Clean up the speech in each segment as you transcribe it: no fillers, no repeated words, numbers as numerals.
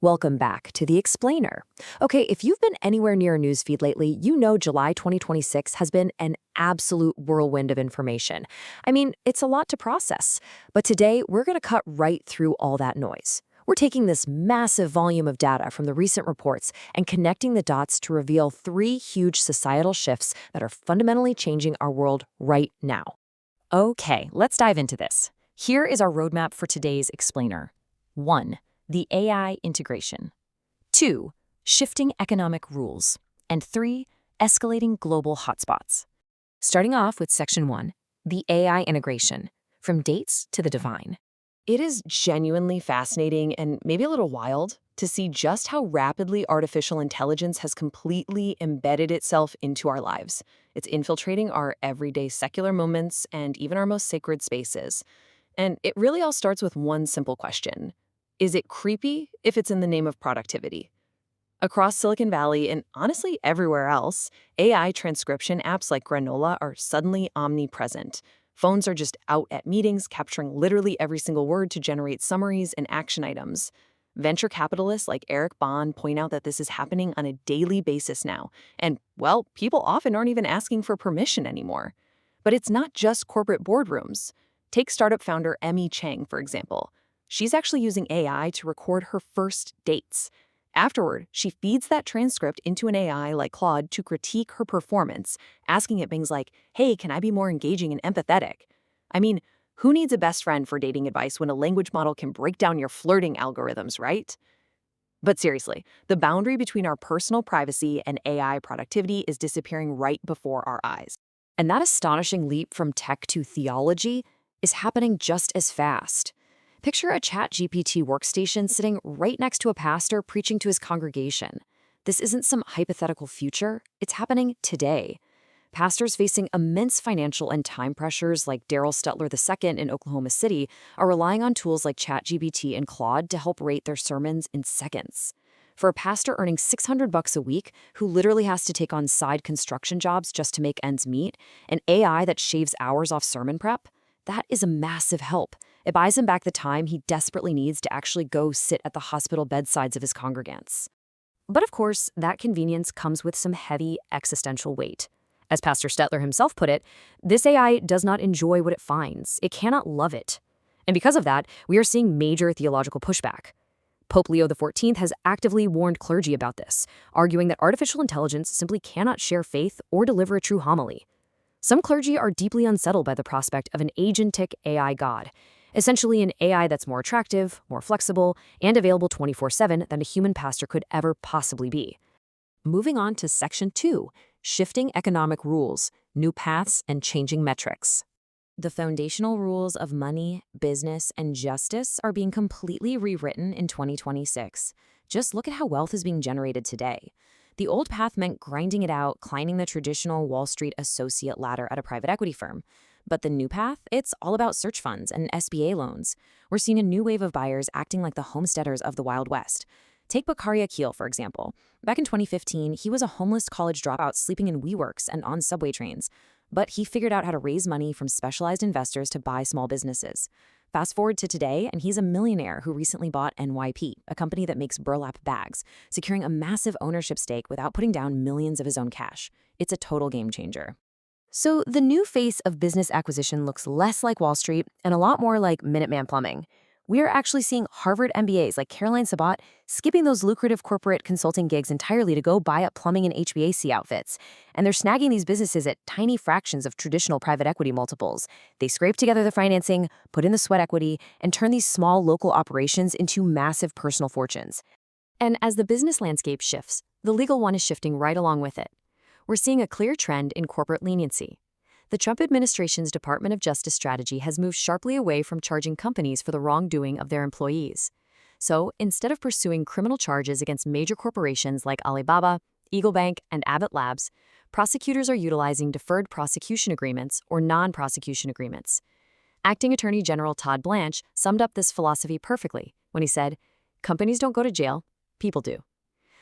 Welcome back to The Explainer. Okay, if you've been anywhere near a newsfeed lately, you know July 2026 has been an absolute whirlwind of information. I mean, it's a lot to process. But today, we're going to cut right through all that noise. We're taking this massive volume of data from the recent reports and connecting the dots to reveal three huge societal shifts that are fundamentally changing our world right now. Okay, let's dive into this. Here is our roadmap for today's Explainer. 1. The AI integration. 2. Shifting economic rules. And 3. Escalating global hotspots. Starting off with Section 1, the AI integration, from dates to the divine. It is genuinely fascinating and maybe a little wild to see just how rapidly artificial intelligence has completely embedded itself into our lives. It's infiltrating our everyday secular moments and even our most sacred spaces. And it really all starts with one simple question. Is it creepy if it's in the name of productivity? Across Silicon Valley and honestly everywhere else, AI transcription apps like Granola are suddenly omnipresent. Phones are just out at meetings, capturing literally every single word to generate summaries and action items. Venture capitalists like Eric Bond point out that this is happening on a daily basis now. And, well, people often aren't even asking for permission anymore. But it's not just corporate boardrooms. Take startup founder Emmy Chang, for example. She's actually using AI to record her first dates. Afterward, she feeds that transcript into an AI like Claude to critique her performance, asking it things like, hey, can I be more engaging and empathetic? I mean, who needs a best friend for dating advice when a language model can break down your flirting algorithms, right? But seriously, the boundary between our personal privacy and AI productivity is disappearing right before our eyes. And that astonishing leap from tech to theology is happening just as fast. Picture a ChatGPT workstation sitting right next to a pastor preaching to his congregation. This isn't some hypothetical future, it's happening today. Pastors facing immense financial and time pressures like Daryl Stutler II in Oklahoma City are relying on tools like ChatGPT and Claude to help rate their sermons in seconds. For a pastor earning $600 a week who literally has to take on side construction jobs just to make ends meet, an AI that shaves hours off sermon prep, that is a massive help. It buys him back the time he desperately needs to actually go sit at the hospital bedsides of his congregants. But of course, that convenience comes with some heavy existential weight. As Pastor Stetler himself put it, this AI does not enjoy what it finds. It cannot love it. And because of that, we are seeing major theological pushback. Pope Leo XIV has actively warned clergy about this, arguing that artificial intelligence simply cannot share faith or deliver a true homily. Some clergy are deeply unsettled by the prospect of an agentic AI God, essentially an AI that's more attractive, more flexible, and available 24/7 than a human pastor could ever possibly be. Moving on to Section 2, shifting economic rules, new paths, and changing metrics. The foundational rules of money, business, and justice are being completely rewritten in 2026. Just look at how wealth is being generated today. The old path meant grinding it out, climbing the traditional Wall Street associate ladder at a private equity firm. But the new path, it's all about search funds and SBA loans. We're seeing a new wave of buyers acting like the homesteaders of the Wild West. Take Bakari Akil, for example. Back in 2015, he was a homeless college dropout sleeping in WeWorks and on subway trains. But he figured out how to raise money from specialized investors to buy small businesses. Fast forward to today, and he's a millionaire who recently bought NYP, a company that makes burlap bags, securing a massive ownership stake without putting down millions of his own cash. It's a total game changer. So the new face of business acquisition looks less like Wall Street and a lot more like Minuteman Plumbing. We are actually seeing Harvard MBAs like Caroline Sabat skipping those lucrative corporate consulting gigs entirely to go buy up plumbing and HVAC outfits. And they're snagging these businesses at tiny fractions of traditional private equity multiples. They scrape together the financing, put in the sweat equity, and turn these small local operations into massive personal fortunes. And as the business landscape shifts, the legal one is shifting right along with it. We're seeing a clear trend in corporate leniency. The Trump administration's Department of Justice strategy has moved sharply away from charging companies for the wrongdoing of their employees. So, instead of pursuing criminal charges against major corporations like Alibaba, Eagle Bank, and Abbott Labs, prosecutors are utilizing deferred prosecution agreements or non-prosecution agreements. Acting Attorney General Todd Blanche summed up this philosophy perfectly when he said, "Companies don't go to jail, people do."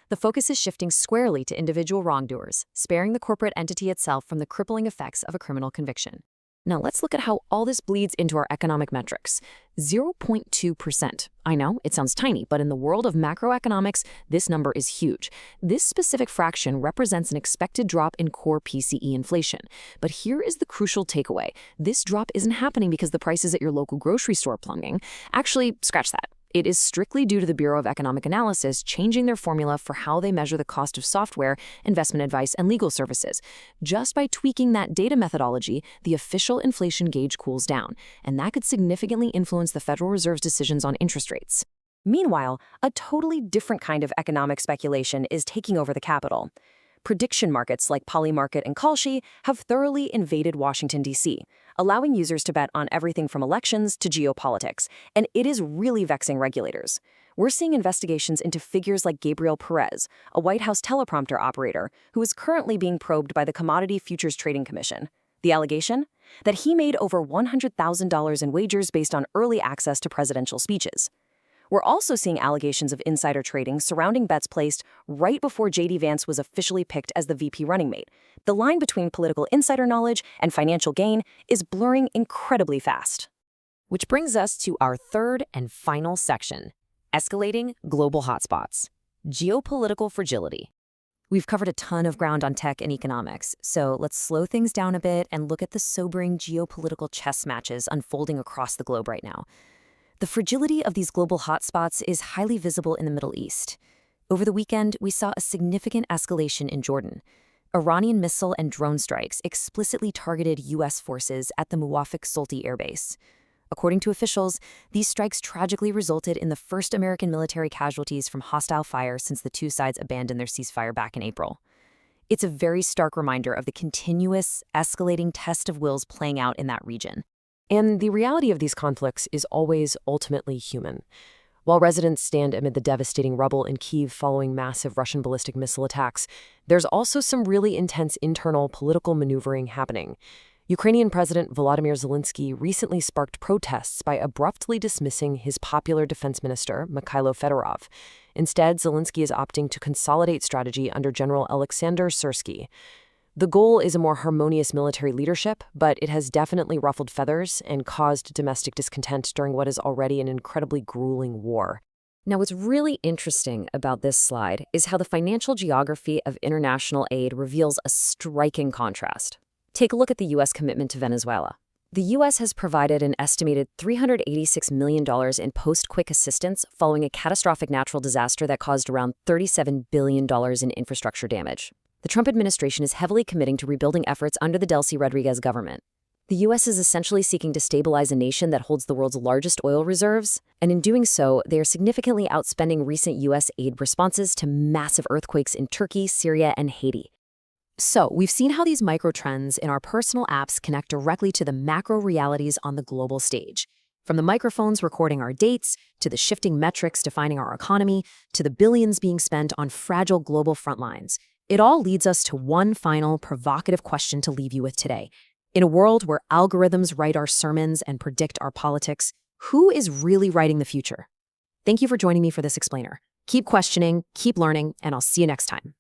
The focus is shifting squarely to individual wrongdoers, sparing the corporate entity itself from the crippling effects of a criminal conviction. Now let's look at how all this bleeds into our economic metrics. 0.2%. I know, it sounds tiny, but in the world of macroeconomics, this number is huge. This specific fraction represents an expected drop in core PCE inflation. But here is the crucial takeaway. This drop isn't happening because the prices at your local grocery store are plunging. Actually, scratch that. It is strictly due to the Bureau of Economic Analysis changing their formula for how they measure the cost of software, investment advice, and legal services. Just by tweaking that data methodology, the official inflation gauge cools down, and that could significantly influence the Federal Reserve's decisions on interest rates. Meanwhile, a totally different kind of economic speculation is taking over the Capitol. Prediction markets like Polymarket and Kalshi have thoroughly invaded Washington, D.C., allowing users to bet on everything from elections to geopolitics, and it is really vexing regulators. We're seeing investigations into figures like Gabriel Perez, a White House teleprompter operator who is currently being probed by the Commodity Futures Trading Commission. The allegation? That he made over $100,000 in wagers based on early access to presidential speeches. We're also seeing allegations of insider trading surrounding bets placed right before J.D. Vance was officially picked as the VP running mate. The line between political insider knowledge and financial gain is blurring incredibly fast. Which brings us to our third and final section, escalating global hotspots, geopolitical fragility. We've covered a ton of ground on tech and economics, so let's slow things down a bit and look at the sobering geopolitical chess matches unfolding across the globe right now. The fragility of these global hotspots is highly visible in the Middle East. Over the weekend, we saw a significant escalation in Jordan. Iranian missile and drone strikes explicitly targeted U.S. forces at the Muwafiq Solti airbase. According to officials, these strikes tragically resulted in the first American military casualties from hostile fire since the two sides abandoned their ceasefire back in April. It's a very stark reminder of the continuous, escalating test of wills playing out in that region. And the reality of these conflicts is always ultimately human. While residents stand amid the devastating rubble in Kyiv following massive Russian ballistic missile attacks, there's also some really intense internal political maneuvering happening. Ukrainian President Volodymyr Zelensky recently sparked protests by abruptly dismissing his popular defense minister, Mikhailo Fedorov. Instead, Zelensky is opting to consolidate strategy under General Alexander Syrsky. The goal is a more harmonious military leadership, but it has definitely ruffled feathers and caused domestic discontent during what is already an incredibly grueling war. Now, what's really interesting about this slide is how the financial geography of international aid reveals a striking contrast. Take a look at the U.S. commitment to Venezuela. The U.S. has provided an estimated $386 million in post-quick assistance following a catastrophic natural disaster that caused around $37 billion in infrastructure damage. The Trump administration is heavily committing to rebuilding efforts under the Delcy Rodriguez government. The U.S. is essentially seeking to stabilize a nation that holds the world's largest oil reserves, and in doing so, they are significantly outspending recent U.S. aid responses to massive earthquakes in Turkey, Syria, and Haiti. So, we've seen how these microtrends in our personal apps connect directly to the macro realities on the global stage. From the microphones recording our dates, to the shifting metrics defining our economy, to the billions being spent on fragile global front lines. It all leads us to one final provocative question to leave you with today. In a world where algorithms write our sermons and predict our politics, who is really writing the future? Thank you for joining me for this explainer. Keep questioning, keep learning, and I'll see you next time.